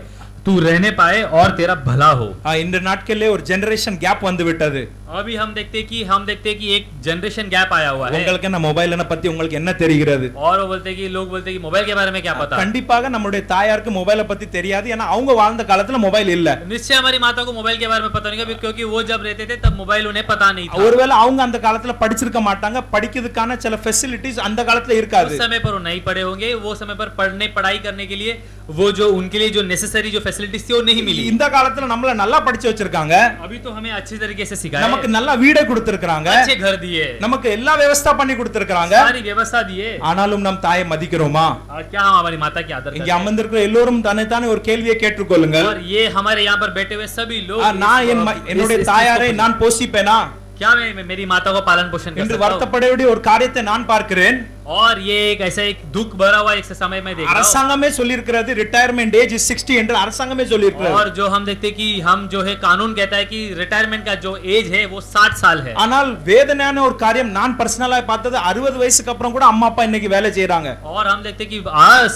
तू रहने पाए और तेरा भला हो। இந்த நாட்களிலே ஒரு ஜெனரேஷன் கேப் வந்து விட்டது. अभी हम देखते हैं कि एक जनरेशन गैप आया हुआ है। உங்களுக்கு என்ன மொபைல் பத்தி உங்களுக்கு என்ன தெரிகிறது? और वो बोलते हैं कि लोग बोलते हैं कि मोबाइल के बारे में क्या पता। கண்டிப்பாக நம்முடைய தாயாருக்கு மொபைலை பத்தி தெரியாது, ஏன்னா அவங்க வாழ்ந்த காலத்துல மொபைல் இல்ல. निश्चय हमारी माता को मोबाइल के बारे में पता नहीं होगा, क्योंकि वो जब रहते थे तब मोबाइल उन्हें पता नहीं था। ஒருவேளை அவங்க அந்த காலத்துல படிச்சிருக்க மாட்டாங்க, படிக்கிறதுக்கான சில ஃபெசிலிட்டிஸ் அந்த காலத்துல இருக்காது. उस समय पर वो नहीं पढ़े होंगे, वो समय पर पढ़ाई करने के लिए वो जो उनके लिए जो नेसेसरी जो फैसिलिटीज थी वो नहीं मिली। இந்த காலத்துல நம்மள நல்லா படிச்சு வச்சிருக்காங்க, अभी तो हमें अच्छी तरीके से सिखाया, நமக்கு நல்ல வீடை கொடுத்திருக்காங்க, अच्छे घर दिए, நமக்கு எல்லா व्यवस्था பண்ணி கொடுத்திருக்காங்க. सारी व्यवस्था दिए, ஆனாலும் நம் தாயை மதிக்கிறோமா? और क्या हम हमारी माता की आदर இங்க करते हैं? அமர்ந்திருக்கிற எல்லோரும் தானே ஒரு கேள்வியை கேட்டுக்கொள்ளுங்கள். और ये हमारे यहाँ पर बैठे हुए सभी लोग நான் என்னுடைய தாயாரை நான் போஷிப்பேனா क्या मैं मेरी माता को पालन पोषण कर என்று सकता हूँ? வருத்தப்பட வேண்டிய ஒரு காரியத்தை நான் பார்க்கிறேன். और ये एक ऐसा एक दुख भरा हुआ एक समय में देख रहा हूं। அரசாங்கமே சொல்லியிருக்கிறது ரிட்டையர்மென்ட் ஏஜ் 60 என்று அரசாங்கமே சொல்லியிருக்கிறது. और जो हम देखते हैं कि हम जो है कानून कहता है कि रिटायरमेंट का जो एज है वो 60 साल है। ஆனால் வேதனையான ஒரு காரியம் நான் பர்சனலா பார்த்தது 60 வயசுக்கு அப்புறம் கூட அம்மா அப்பா இன்னைக்கு வேலை செய்றாங்க. और हम देखते हैं कि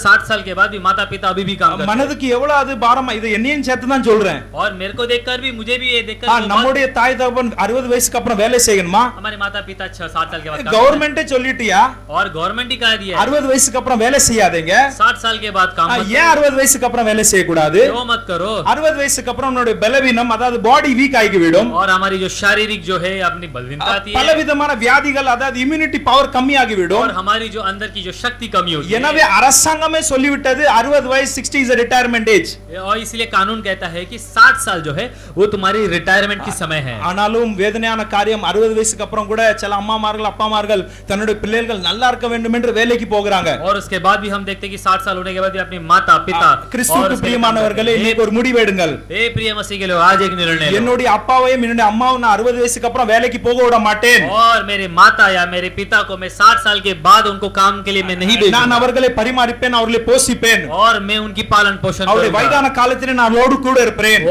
60 साल के बाद भी माता पिता अभी भी काम करते हैं। மனதுக்கு எவ்வளவு அது பாரமா, இது என்னையும் சேர்த்து தான் சொல்றேன். और मेरे को देखकर भी मुझे भी ये देखकर நம்முடைய தாய் தகப்பன் 60 வயசுக்கு அப்புறம் வேலை செய்யணுமா? हमारे माता पिता 7 साल के बाद கவர்மெண்டே சொல்லிட்டியா? और गवर्नमेंट ही कह दिया है 60 வயசுக்கு அப்புறம் வேலை செய்யாதீங்க 60 साल के बाद काम मत ஏன் 60 வயசுக்கு அப்புறம் வேலை செய்யக்கூடாது करो, क्यों मत करो 60 வயசுக்கு அப்புறம் நம்மளுடைய பலவீனம் அதாவது பாடி வீக் ஆகிவிடும் और हमारी जो शारीरिक जो है अपनी बलहीनता आती है பலவிதமான வியாதிகள் அதாவது இம்யூனிட்டி பவர் கம்மியாகிவிடும் और हमारी जो अंदर की जो शक्ति कमी होती எனவே அரசாங்கமே சொல்லிவிட்டது 60 வயசு 60 இஸ் ரிட்டையர்மென்ட் ஏஜ் है और इसलिए कानून कहता है कि 60 साल जो है वो तुम्हारी रिटायरमेंट की समय है ஆனாலும் வேதனையான காரியம் 60 வயசுக்கு அப்புறம் கூட சில அம்மாமார்கள் அப்பாமார்கள் தன்னுடைய பிள்ளைகள் நல்லா இருக்க வேண்டும் என்று வேலைக்கு போகிறாங்க और उसके बाद भी हम देखते हैं कि 60 साल होने के बाद भी अपने माता पिता கிறிஸ்துவுக்கு பிரியமானவர்களே இன்னைக்கு ஒரு முடிவு எடுங்கள் हे प्रिय मसीह के लोग आज एक निर्णय लो என்னுடைய அப்பாவையும் என்னுடைய அம்மாவும் நான் 60 வயசுக்கு அப்புறம் வேலைக்கு போக விட மாட்டேன் और मेरे माता या मेरे पिता को मैं 60 साल के बाद उनको काम के लिए मैं नहीं நான் भेजूंगा அவர்களை பரிமாறிப்பேன் அவர்களை போஷிப்பேன் और मैं उनकी पालन पोषण அவருடைய करूंगा வயதான காலத்திலே நான் அவரோடு கூட இருப்பேன்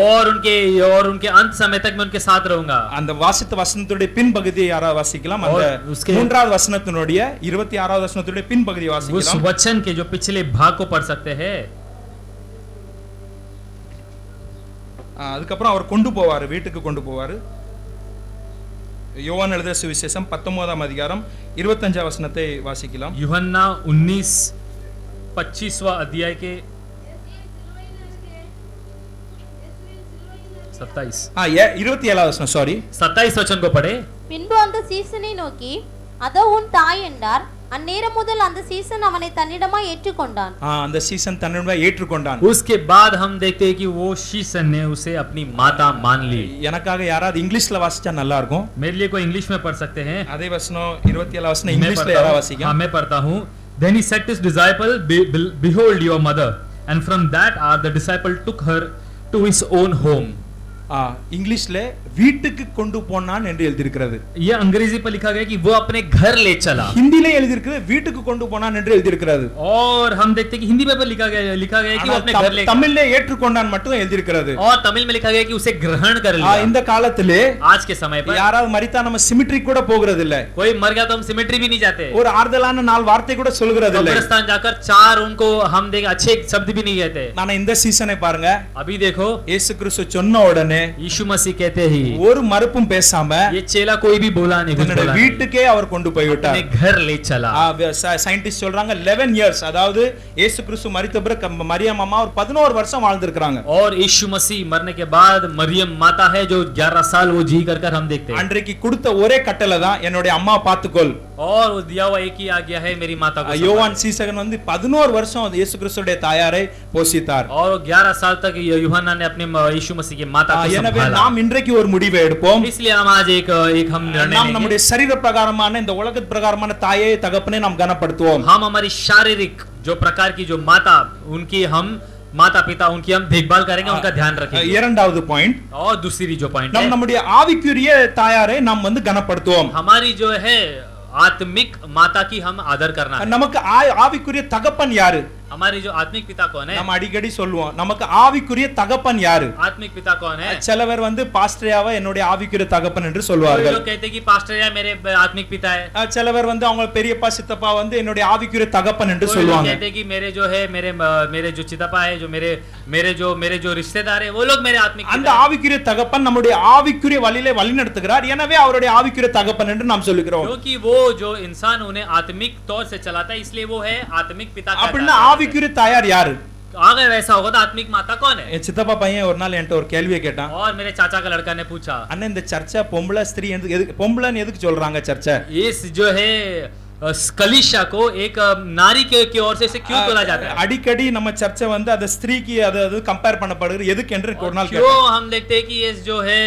और उनके अंत समय तक मैं उनके साथ रहूंगा அந்த வாசித்த வசனத்துடைய பின்பகுதியை யாராவது வாசிக்கலாம் அந்த और उसके- மூன்றாவது வசனத்தினுடைய 26வது வசனத்துடைய பின்பகுதியை उस வாசிக்கலாம் वचन के जो पिछले भाग को पढ़ सकते हैं அதுக்கப்புறம் அவர் கொண்டு போவாரு வீட்டுக்கு கொண்டு போவாரு யோவான் எழுதின சுவிசேஷம் 19ஆம் அதிகாரம் 25ஆம் வசனத்தை வாசிக்கலாம் यूहन्ना 19 25वां अध्याय के 27 27வது வசனம் சாரி 27 वचन को पढ़े பின்பு அந்த சீசனை நோக்கி அதோ உன் தாய் என்றார் அந்நேரம் முதல் அந்த சீசன் அவனை தன்னிடமாய் ஏற்றுக்கொண்டான் அந்த சீசன் தன்னுடைய ஏற்றுக்கொண்டான் उसके बाद हम देखते हैं कि वो शीशन ने उसे अपनी माता मान ली எனக்காக யாராவது இங்கிலீஷ்ல வாசிச்சா நல்லா இருக்கும் मेरे लिए कोई इंग्लिश में पढ़ सकते हैं அதே வசனம் 27 வசனம் मैं இங்கிலீஷ்ல पढ़ता யாராவது हूं, வாசிங்க हाँ मैं पढ़ता हूँ then he said to his disciple behold your mother and from that hour the disciple took her to his own home இங்கிலீஷ்ல வீட்டுக்கு கொண்டு போனான் என்று எழுதியிருக்கிறது ये अंग्रेजी पर लिखा गया कि वो अपने घर ले चला ஹிந்தில எழுதியிருக்கிறது வீட்டுக்கு கொண்டு போனான் என்று எழுதியிருக்கிறது और हम देखते हैं कि हिंदी में पर लिखा गया है कि वो अपने घर ले தமிழ்ல ஏற்றுக்கொண்டான் மட்டும் எழுதியிருக்கிறது और तमिल में लिखा गया कि उसे ग्रहण कर लिया இந்த காலத்திலே आज के समय पर யாராவது மரித்தா நம்ம சிமெட்ரி கூட போகிறது இல்ல कोई मर गया तो हम सिमेट्री भी नहीं जाते ஒரு ஆறுதலான நாள் வார்த்தை கூட சொல்கிறது இல்ல कब्रिस्तान जाकर चार उनको हम देख अच्छे शब्द भी नहीं कहते நான் இந்த சீசனை பாருங்க अभी देखो இயேசு கிறிஸ்து சொன்ன உடனே यीशु मसीह कहते ही ஒரு மறுப்பும் பேசாம ये चेला कोई भी बोला नहीं कुछ தன்னுடைய बोला नहीं வீட்டுக்கே அவர் கொண்டு போய் விட்டார் अपने घर ले चला சயின்டிஸ்ட் சொல்றாங்க 11 இயர்ஸ் அதாவது இயேசு கிறிஸ்து மரித்த பிறகு மரியம் அம்மா ஒரு 11 வருஷம் வாழ்ந்திருக்காங்க और यीशु मसीह मरने के बाद मरियम माता है जो 11 साल वो जी कर हम देखते हैं அன்றைக்கு கொடுத்த ஒரே கட்டளை தான் என்னுடைய அம்மா பாத்துக்கொள் और वो दिया हुआ एक ही आज्ञा है मेरी माता को யோவான் சீசகன் வந்து 11 வருஷம் இயேசு கிறிஸ்துடைய தாயாரை போஷித்தார் और 11 साल तक यूहन्ना ने अपने यीशु मसीह की माता को எனவே संभाला நாம் இன்றைக்கு ஒரு முடிவை எடுப்போம் इसलिए हम आज एक हम निर्णय நாம் लेंगे நம்முடைய சரீர பிரகாரமான இந்த உலக பிரகாரமான தாயை தகப்பனை நாம் கனப்படுத்துவோம் हम हमारी शारीरिक जो प्रकार की जो माता उनकी हम माता पिता उनकी हम देखभाल करेंगे उनका ध्यान रखेंगे இரண்டாவது பாயிண்ட் और दूसरी जो पॉइंट நாம் है நம்முடைய ஆவிக்குரிய தாயாரை நாம் வந்து கனப்படுத்துவோம் हमारी जो है आत्मिक माता की हम आदर करना है நமக்கு ஆவிக்குரிய தகப்பன் யாரு हमारी जो आत्मिक पिता कौन है நம்ம அடிக்கடி சொல்லுவோம் நமக்கு ஆவிக்குரிய தகப்பன் யாரு आत्मिक पिता कौन है சிலவர் வந்து பாஸ்டரியாவை என்னுடைய ஆவிக்குரிய தகப்பன் என்று कोई சொல்வார்கள் लोग कहते हैं कि पास्टर या मेरे आत्मिक पिता है சிலவர் வந்து அவங்க பெரியப்பா சித்தப்பா வந்து என்னுடைய ஆவிக்குரிய தகப்பன் என்று कोई लोग சொல்லுவாங்க कहते हैं कि मेरे जो है मेरे जो चितपा है जो मेरे जो रिश्तेदार है वो लोग मेरे आत्मिक அந்த पिता है। ஆவிக்குரிய தகப்பன் நம்முடைய ஆவிக்குரிய வழியிலே வழிநடத்துகிறார் எனவே அவருடைய ஆவிக்குரிய தகப்பன் என்று நாம் சொல்லுகிறோம் क्योंकि वो जो इंसान उन्हें आत्मिक तौर से चलाता है इसलिए वो है आत्मिक पिता का அப்படின்னா ஆவிக்குரிய தாயார் யாரு अगर वैसा होगा तो आत्मिक माता कौन है என் சித்தப்பா பையன் ஒரு நாள் என்கிட்ட ஒரு கேள்வியை கேட்டான் और मेरे चाचा का लड़का ने पूछा அண்ணா இந்த சர்ச்சை பொம்பளை ஸ்திரீ எதுக்கு பொம்பளைன்னு எதுக்கு சொல்றாங்க சர்ச்சை इस जो है कलीशा को एक नारी की ओर से इसे क्यों तोला जाता है அடிக்கடி நம்ம சர்ச்சை வந்து அது ஸ்திரீக்கு அது கம்பேர் பண்ணப்படுகிறது எதுக்கு என்று ஒரு நாள் क्यों கேட்டான் हम देखते हैं कि ये जो है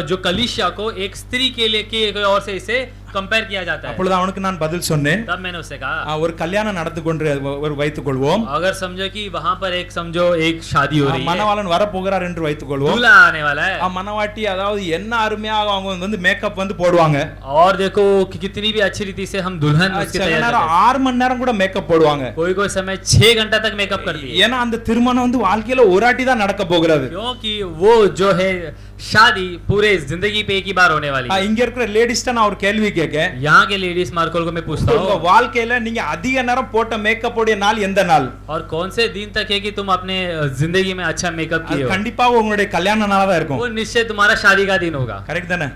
जो कलीशा को एक स्त्री के लिए की ओर से इसे कंपेयर किया जाता है அப்பொழுது அவனுக்கு நான் பதில் சொன்னேன் तब मैंने उससे कहा ஒரு கல்யாணம் நடந்து கொண்டு ஒரு வைத்துக் கொள்வோம் अगर समझो कि वहां पर एक समझो एक शादी हो रही है மணவாளன் வர போகிறார் என்று வைத்துக் கொள்வோம் दूल्हा आने वाला है மணவாட்டி அதாவது என்ன அருமையாக அவங்க வந்து மேக்கப் வந்து போடுவாங்க और देखो कि कितनी भी अच्छी रीति से हम दुल्हन उसकी சில तैयार நேரம் करते 6 மணி நேரம் கூட மேக்கப் போடுவாங்க हैं। कोई कोई समय 6 घंटा तक मेकअप करती है ஏன்னா அந்த திருமணம் வந்து வாழ்க்கையில ஒரு வாட்டி தான் நடக்க போகிறது क्योंकि वो जो है शादी पूरे जिंदगी पे एक ही बार होने वाली है। இங்க இருக்கிற லேடிஸ்ட நான் ஒரு கேள்வி கேட்கேன் यहाँ के लेडीज मार्कोल को मैं पूछता உங்க हूँ வாழ்க்கையில நீங்க அதிக நேரம் போட்ட மேக்கப் உடைய நாள் எந்த நாள் और कौन से दिन तक है कि तुम अपने जिंदगी में अच्छा मेकअप அது किए हो கண்டிப்பா உங்களுடைய கல்யாண நாளா தான் இருக்கும் वो निश्चय तुम्हारा शादी का दिन होगा கரெக்ட் தானே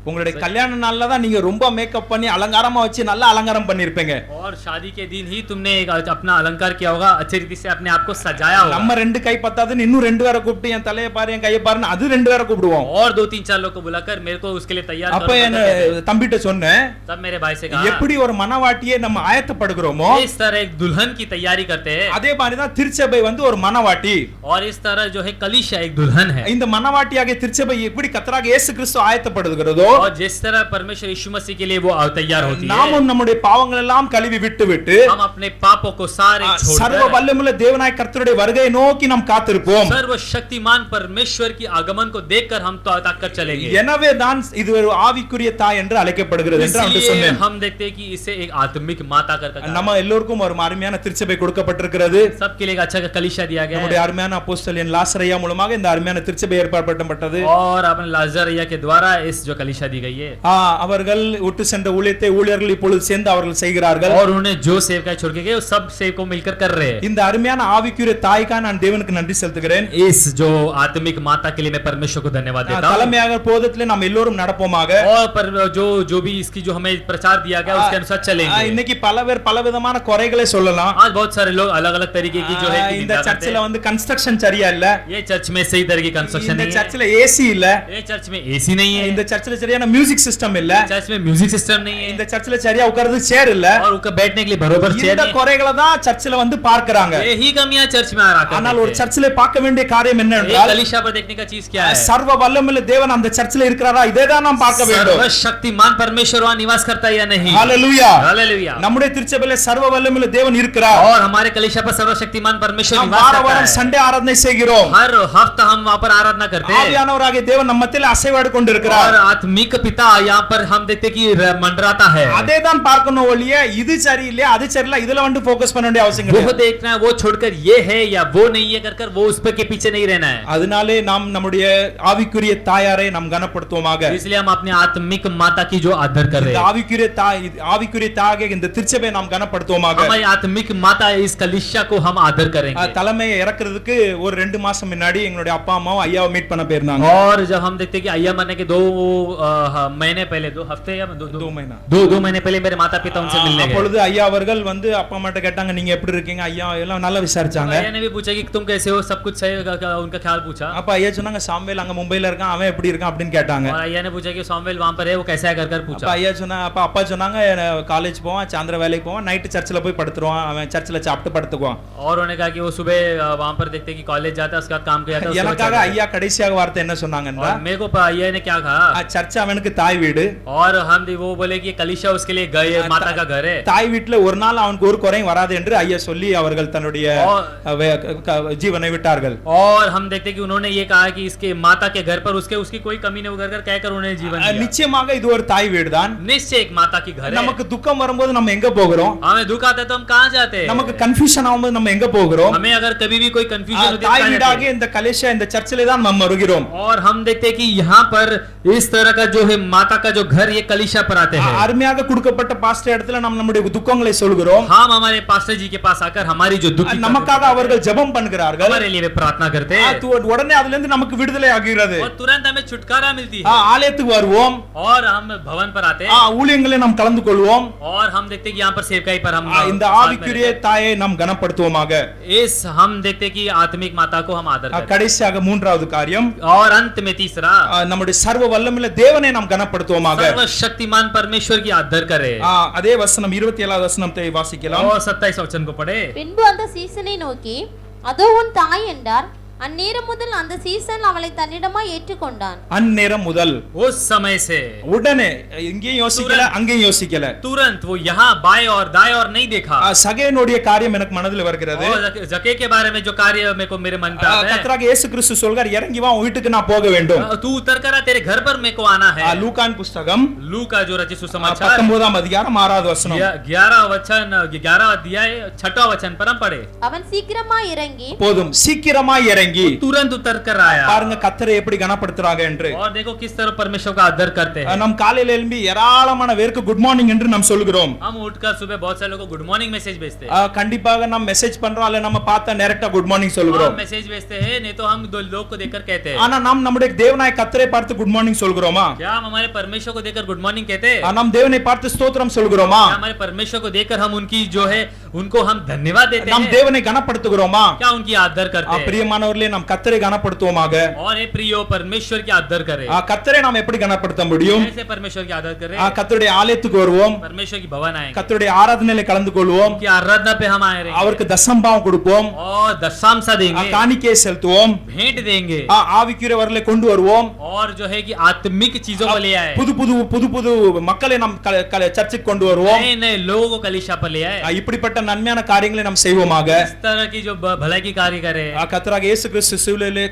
உங்களுடைய கல்யாண நாள்ல தான் நீங்க ரொம்ப மேக்கப் பண்ணி அலங்காரமா வச்சு நல்லா அலங்காரம் பண்ணிருப்பீங்க. और शादी के दिन ही तुमने अपना अलंकार किया होगा, अच्छी रीति से अपने आप को सजाया होगा. நம்ம ரெண்டு கை பத்தாதுன்னு இன்னும் ரெண்டு பேரை கூப்பிட்டு என் தலையை பாரு என் கையை பாருன்னு அது ரெண்டு பேரை கூப்பிடுவோம். और 2-3-4 लोग को बुलाकर मेरे को उसके लिए तैयार அப்ப करो என்ன करके कहते. தம்பிட்ட சொன்னேன், तब मेरे भाई से कहा எப்படி ஒரு மனவாட்டியை நம்ம ஆயத்தப்படுகிறோமோ इस तरह एक दुल्हन की तैयारी करते हैं, அதே மாதிரி தான் திருச்சபை வந்து ஒரு மனவாட்டி. और इस तरह जो है कलीसिया एक दुल्हन है. இந்த மனவாட்டியாகிய திருச்சபை எப்படி கர்த்தராகிய இயேசு கிறிஸ்து ஆயத்தப்படுகிறதோ और जिस तरह परमेश्वर यीशु मसीह के लिए वो तैयार होती है, நாமும் நம்முடைய பாவங்கள் எல்லாம் கழுவி விட்டு விட்டு हम अपने पापों को सारे சர்வ छोड़कर வல்லமுள்ள தேவனாய் கர்த்தருடைய வருகையை நோக்கி நாம் காத்திருப்போம். सर्वशक्तिमान परमेश्वर की आगमन को देखकर हम तो ताककर चलेंगे. எனவே தான் இது ஒரு ஆவிக்குரிய தாய் என்று அழைக்கப்படுகிறது என்று அவன் इसलिए சொன்னேன். हम देखते हैं कि इसे एक आत्मिक माता कर कहा. நம்ம எல்லோருக்கும் ஒரு அருமையான திருச்சபை கொடுக்கப்பட்டிருக்கிறது. सबके लिए एक अच्छा कलीसिया दिया गया நம்முடைய है, அருமையான அப்போஸ்தலன் லாசரையா மூலமாக இந்த அருமையான திருச்சபை ஏற்படுத்தப்பட்டது. और अपने लाजरिया के द्वारा इस जो कलीसिया दी गई है, அவர்கள் விட்டு சென்ற ஊழியத்தை ஊழியர்கள் இப்பொழுது சேர்ந்து அவர்கள் செய்கிறார்கள். और उन्हें जो सेवका छोड़ के गए वो सब सेवकों मिलकर कर रहे हैं. இந்த அருமையான ஆவிக்குரிய தாய்க்கா நான் தேவனுக்கு நன்றி செலுத்துகிறேன். इस जो आत्मिक माता के लिए मैं परमेश्वर को धन्यवाद देता हूं. தலைமையாக போதத்திலே நாம் எல்லோரும் நடப்போமாக. और पर जो भी इसकी जो हमें प्रचार दिया गया उसके अनुसार चलेंगे. இன்னைக்கு பல பேர் பலவிதமான குறைகளை சொல்லலாம். आज बहुत सारे लोग अलग अलग तरीके की जो है कि இந்த निंदा करते சர்ச்சில हैं. வந்து கன்ஸ்ட்ரக்ஷன் சரியா இல்ல, ये चर्च में सही तरह की कंस्ट्रक्शन இந்த नहीं है, சர்ச்சில ஏசி இல்ல, ये चर्च में एसी नहीं है, இந்த சர்ச்சில சரியான மியூசிக் சிஸ்டம் இல்ல, चर्च में म्यूजिक सिस्टम नहीं है, இந்த சர்ச்சில சரியா உட்கார்றது சேர் இல்ல. और उनका बैठने के लिए बरोबर चेयर இந்த नहीं குறைகளை தான் சர்ச்சில வந்து பார்க்கறாங்க. है. यही कमियां चर्च में आ रहा ஆனால் ஒரு है. சர்ச்சில பார்க்க வேண்டிய காரியம் एक என்னவென்றால் कलीसिया पर देखने का चीज क्या है? சர்வ வல்லமையுள்ள தேவன் அந்த சர்ச்சில இருக்கிறாரா இதை தான் நாம் பார்க்க வேண்டும். सर्वशक्तिमान परमेश्वर वहां निवास करता है या नहीं? ஹalleluya. हालेलुया. நம்முடைய திருச்சபையில சர்வ வல்லமையுள்ள தேவன் இருக்கிறார். और हमारे कलीसिया पर सर्वशक्तिमान परमेश्वर நாம் निवास வார करता வாரம் है. சண்டே ஆராதனை செய்கிறோம். हर हफ्ता हम वहां पर आराधना करते हैं, ஆவியானவராகிய தேவன் நம்ம மத்தியில அசைவாடி கொண்டிருக்கிறார். और आत्मिक पिता यहाँ पर हम देखते हैं कि मंडराता है. அதே தான் பார்க்கணும் ஒழிய இது சரியில்லை அது சரியில்லை இதுல வந்து ஃபோக்கஸ் பண்ண வேண்டிய அவசியம் वो கிடையாது. देखना है, वो छोड़कर ये है या वो नहीं है कर वो उस पे के पीछे नहीं रहना है. அதனாலே நாம் நம்முடைய ஆவிக்குரிய தாயாரை நாம் கனப்படுத்துவோமாக. इसलिए हम अपने आत्मिक माता की जो आदर कर रहे இந்த हैं, ஆவிக்குரிய தாயாக இந்த திருச்சபை நாம் கனப்படுத்துவோமாக. हमारी आत्मिक माता इस कलीसिया को हम आदर करेंगे. தலைமையை இறக்குறதுக்கு ஒரு 2 மாசம் முன்னாடி எங்களுடைய அப்பா அம்மாவும் ஐயாவை மீட் பண்ண போயிருந்தாங்க. और जब हम देखते हैं कि अय्या मरने के 2 महीने पहले, 2 हफ्ते या 2 महीना 2 महीने पहले मेरे माता पिता उनसे मिलने गए. அப்பொழுது ஐயா அவர்கள் வந்து அப்பா அம்மாட்ட கேட்டாங்க நீங்க எப்படி இருக்கீங்க ஐயா எல்லாம் நல்லா விசாரிச்சாங்க. अय्या ने भी पूछा कि तुम कैसे हो, सब कुछ सही, उनका ख्याल पूछा. அப்ப ஐயா சொன்னாங்க சாமுவேல் அங்க மும்பைல இருக்கான் அவன் எப்படி இருக்கான் அப்படின்னு கேட்டாங்க. और अय्या ने पूछा कि सामुएल वहां पर है, वो कैसा है कर அப்ப पूछा. ஐயா சொன்னாங்க அப்பா சொன்னாங்க காலேஜ் போவான் சாயந்தரம் வேலைக்கு போவான் நைட்டு சர்ச்சில் போய் படுத்துருவான் அவன் சர்ச்சில் சாப்பிட்டு படுத்துக்குவான். और उन्होंने कहा कि वो सुबह वहां पर देखते हैं कि कॉलेज जाता है, उसके बाद काम किया था. எனக்காக ஐயா கடைசியாக வார்த்தை என்ன சொன்னாங்கன்னா मेरे को अय्या ने क्या कहा, சர்ச் அவனுக்கு தாய் வீடு. और हम वो बोले कि कलीसिया उसके लिए माता का घर है. தாய் வீட்டுல ஒரு நாள் அவனுக்கு ஒரு குறையும் வராது என்று ஐயா சொல்லி அவர்கள் தன்னுடைய ஜீவனை விட்டார்கள். और हम देखते हैं कि उन्होंने ये कहा कि इसके माता के घर पर उसकी कोई कमी नहीं कर कहकर उन्हें जीवन दिया. நிச்சயமாக இது ஒரு தாய் வீடு தான். निश्चय एक माता की घर है. நமக்கு துக்கம் வரும்போது நம்ம எங்க போகிறோம்? हमें दुख आता है तो हम कहां जाते हैं? நமக்கு கன்ஃபியூஷன் ஆகும்போது நம்ம எங்க போகிறோம்? हमें अगर कभी भी कोई कंफ्यूजन होती தாய் है வீடாகிய இந்த கலேஷா இந்த சர்ச்சிலே தான் நம்ம வருகிறோம். और हम देखते हैं कि यहाँ पर इस तरह का जो है माता का जो घर ये कलीसिया पर आते हैं. அருமையாக கொடுக்கப்பட்ட பாஸ்டர் இடத்துல நம்ம நம்முடைய துக்கங்களை சொல்கிறோம். हम हमारे पास्टर जी के पास आकर हमारी जो दुख நமக்காக அவர்கள் ஜெபம் பண்ணுகிறார்கள். हमारे लिए वे प्रार्थना करते हैं. உடனே அதுல இருந்து நமக்கு விடுதலை ஆகிறது. और तुरंत हमें छुटकारा मिलती है. ஆலயத்துக்கு வருவோம். और हम भवन पर आते हैं. ஊழியங்களை நாம் கலந்து கொள்வோம். और हम देखते हैं कि यहाँ पर सेवकाई पर हम இந்த ஆவிக்குரிய தாயை நாம் கனப்படுத்துவோமாக. इस हम देखते हैं कि आत्मिक माता को हम आदर करते हैं. கடைசியாக மூன்றாவது காரியம் और अंत में तीसरा நம்முடைய சர்வ வல்லமையுள்ள தேவனை நாம் கனப்படுத்துவோமாக. सर्वशक्तिमान परमेश्वर की आदर करें. அதே வசனம் 27வது வசனத்தை வாசிக்கலாம். और 27 वचन को पढ़े. பின்பு அந்த சீசனை நோக்கி அதோ உன் தாய் என்றார். அந்நேரம் முதல் அந்த சீசன் அவளை தன்னிடமாய் ஏற்றுக்கொண்டான். அந்நேரம் முதல் उस समय से உடனே இங்கேயும் யோசிக்கல அங்கேயும் யோசிக்கல. तुरंत वो यहाँ बाएं और दाएं और नहीं देखा. சகேனுடைய காரியம் எனக்கு மனதில் வருகிறது. और जके के बारे में जो कार्य मेरे मन पे आता है. கர்த்தராகிய இயேசு கிறிஸ்து சொல்றார் இறங்கி வா உன் வீட்டுக்கு நான் போக வேண்டும். तू उतर कर आ, तेरे घर पर मेरे को आना है. லூக்கான் புத்தகம் लू का जो रचित सुसमाचार 19ஆம் அதிகாரம் 6வது வசனம் 11 अध्याय 6वां वचन पर हम पढ़े. அவன் சீக்கிரமாய் இறங்கி போதும் சீக்கிரமாய் இறங்கி இறங்கி तुरंत उतर कर आया பாருங்க கர்த்தரை எப்படி கனப்படுத்துறாங்க என்று और देखो किस तरह परमेश्वर का आदर करते हैं நம் காலையில எழும்பி ஏராளமான பேருக்கு குட் மார்னிங் என்று நாம் சொல்கிறோம் हम उठकर सुबह बहुत सारे लोगों को गुड मॉर्निंग मैसेज भेजते हैं கண்டிப்பாக நாம் மெசேஜ் பண்றோம் அல்ல நம்ம பார்த்தா டைரக்டா குட் மார்னிங் சொல்கிறோம் मैसेज भेजते हैं नहीं तो हम दो लोग को देखकर कहते हैं ஆனா நாம் நம்முடைய தேவனாய கர்த்தரை பார்த்து குட் மார்னிங் சொல்கிறோமா क्या हम हमारे परमेश्वर को देखकर गुड मॉर्निंग कहते हैं நாம் தேவனை பார்த்து ஸ்தோத்திரம் சொல்கிறோமா क्या हमारे परमेश्वर को देखकर हम उनकी जो है उनको हम धन्यवाद देते நாம் हैं தேவனை கனப்படுத்துகிறோமா क्या उनकी आदर करते हैं பிரியமானவர்களே நாம் கர்த்தரை கனப்படுத்துவோமாக और हे प्रियो परमेश्वर की आदर करें கர்த்தரை நாம் எப்படி கனப்படுத்த முடியும் कैसे परमेश्वर की आदर करें கர்த்தருடைய ஆலயத்துக்கு வருவோம் परमेश्वर की भवन आएंगे கர்த்தருடைய ஆராதனையில கலந்து கொள்வோம் उनकी आराधना पे हम आए रहेंगे அவருக்கு தசம்பாவம் கொடுப்போம் और दशांशा देंगे காணிக்கையை செலுத்துவோம் भेंट देंगे ஆவிக்குரியவர்களை கொண்டு வருவோம் और जो है कि आत्मिक चीजों को ले आए புது புது புது புது மக்களை நாம் சர்ச்சுக்கு கொண்டு வருவோம் नए नए लोगों को कलीसिया पर ले आए இப்படிப்பட்ட நன்மையான காரியங்களை நாம் செய்வோமாக इस तरह की जो भलाई की कार्य करे கர்த்தராக இயேசு கிறிஸ்து சிலுவையிலே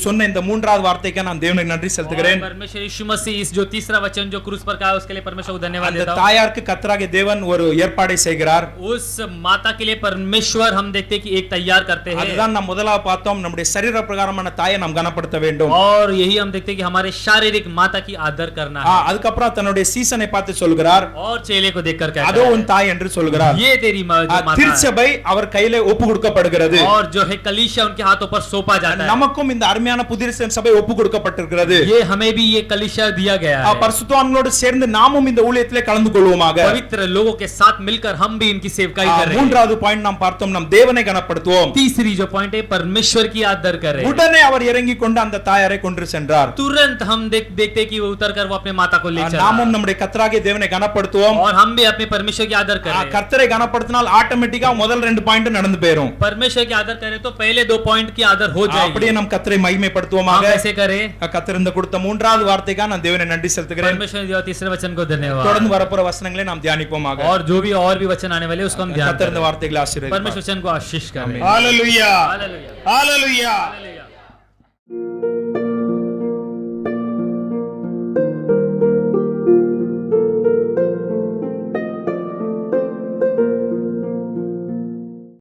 சொன்ன இந்த மூன்றாவது வார்த்தைக்கு நான் தேவனுக்கு நன்றி செலுத்துகிறேன் परमेश्वर यीशु मसीह इस जो तीसरा वचन जो क्रूस पर कहा है उसके लिए परमेश्वर को धन्यवाद அந்த देता हूं தாயாருக்கு கர்த்தராகிய தேவன் ஒரு ஏற்பாடை செய்கிறார் उस माता के लिए परमेश्वर हम देखते हैं कि एक तैयार करते हैं அதுதான் நாம் முதலாவது பார்த்தோம் நம்முடைய சரீர பிரகாரமான தாயை நாம் கனப்படுத்த வேண்டும் और यही हम देखते हैं कि हमारे शारीरिक माता की आदर करना है அதுக்கப்புறம் தன்னுடைய சீசனை பார்த்து சொல்கிறார் और चेले को देखकर कहता அதோ है உன் தாய் என்று சொல்கிறார் ये तेरी जो माता है। திருச்சபை அவர் கையிலே ஒப்பு கொடுக்கப்படுகிறது और जो है कलीसिया उनके हाथों पर सौंपा जाता है நமக்கும் இந்த அருமையான புதிய சபை ஒப்பு கொடுக்கப்பட்டிருக்கிறது ये हमें भी ये कलीसिया दिया गया है பரிசுத்தவான்களோடு சேர்ந்து நாமும் இந்த ஊழியத்திலே கலந்து கொள்வோமாக पवित्र लोगों के साथ मिलकर हम भी इनकी सेवकाई कर रहे हैं மூன்றாவது பாயிண்ட் நாம் பார்த்தோம் நம் தேவனை கனப்படுத்துவோம் तीसरी जो पॉइंट है परमेश्वर की आदर करें உடனே அவர் இறங்கி கொண்டு அந்த தாயாரை கொண்டு சென்றார் तुरंत हम देखते हैं कि वो उतर कर वो अपने माता को ले चला நாமும் நம்முடைய கர்த்தராகிய தேவனை கனப்படுத்துவோம் और हम भी अपने परमेश्वर की आदर करें கர்த்தரை கனப்படுத்தினால் ஆட்டோமேட்டிக்கா முதல் ரெண்டு பாயிண்ட் நடந்து போயிடும் परमेश्वर की आदर करें तो पहले दो पॉइंट की आदर हो जाएगी அப்படியே நம் கர்த்தரை हम மகிமைப்படுத்துவோமாக कैसे करें கர்த்தர் இந்த கொடுத்த மூன்றாவது வார்த்தைக்காக நான் தேவனை நன்றி செலுத்துகிறேன் परमेश्वर दिया तीसरे वचन को धन्यवाद தொடர்ந்து வரப்போற வசனங்களை நாம் தியானிப்போமாக और जो भी और भी वचन आने वाले उसको हम ध्यान கர்த்தர் இந்த करें வார்த்தைகளை ஆசீர்வதிப்பார் परमेश्वर वचन को आशीष करें ஹalleluya हालेलुया ஹalleluya हालेलुया